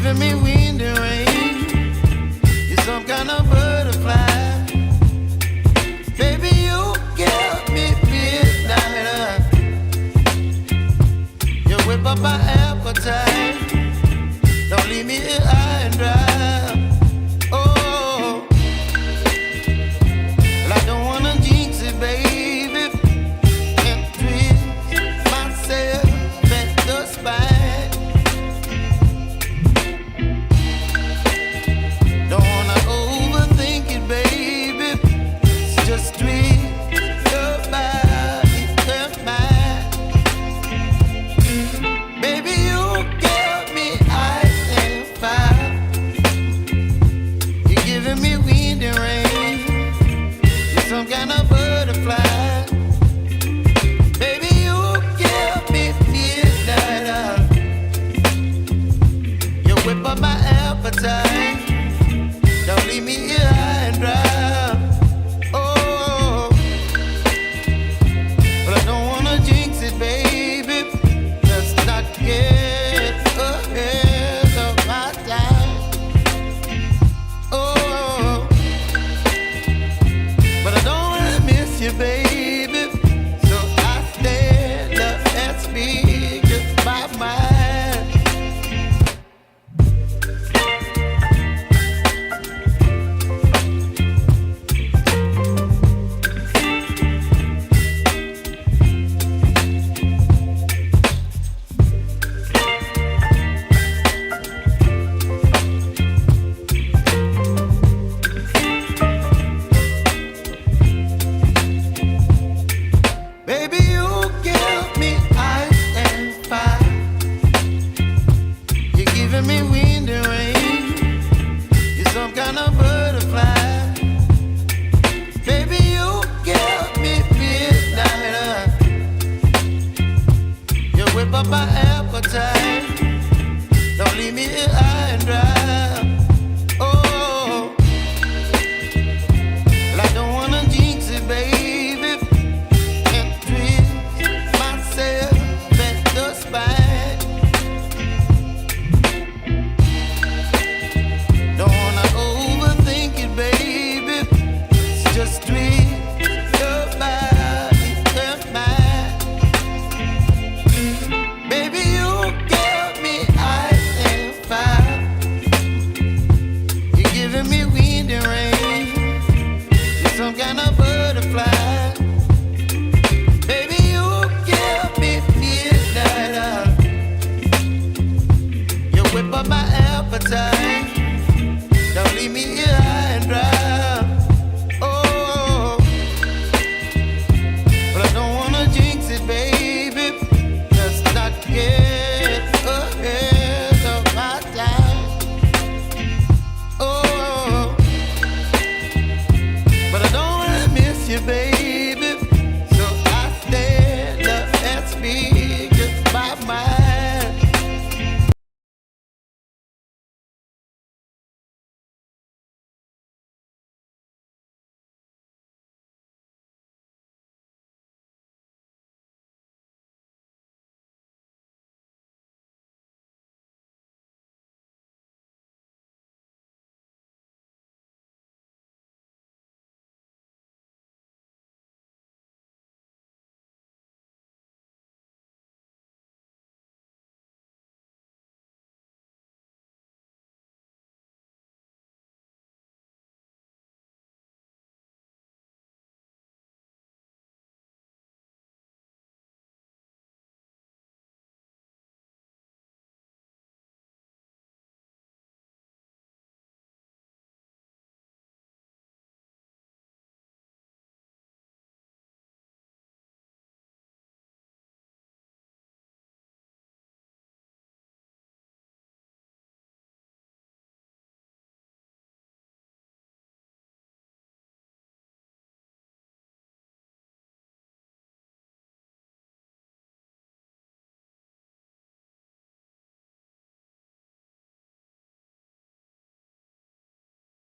giving me wind and rain. You're some kind of butterfly. Baby, you give me midnight. You whip up my appetite. Don't leave me here high and dry. Oh, well, I don't wanna jinx it, baby. And twist myself at the spine. Don't wanna overthink it, baby. It's just twist your body and mine. Baby, you give me ice and fire. You're giving me wind and rain. You're some kind of butterfly. Baby, you give me midnight. You whip up my appetite. Don't leave me here high and dry. Oh, but I don't wanna jinx it, baby. Let's not get ahead of my time. Oh, but I don't wanna miss you, baby. So I stand up and speak just my mind. Baby, you give me ice and fire. You're giving me wind and rain. You're some kind of butterfly. Baby, you give me midnight. You whip up my appetite. Don't leave me here high and dry. Oh, well, I don't wanna jinx it, baby. And twist myself at the spine. Don't wanna overthink it, baby. It's just twist your body and mine. Baby, you give me ice and fire. You're giving me wind and rain. You're some kind of butterfly. Baby, you give me midnight. You whip up my appetite. Don't leave me here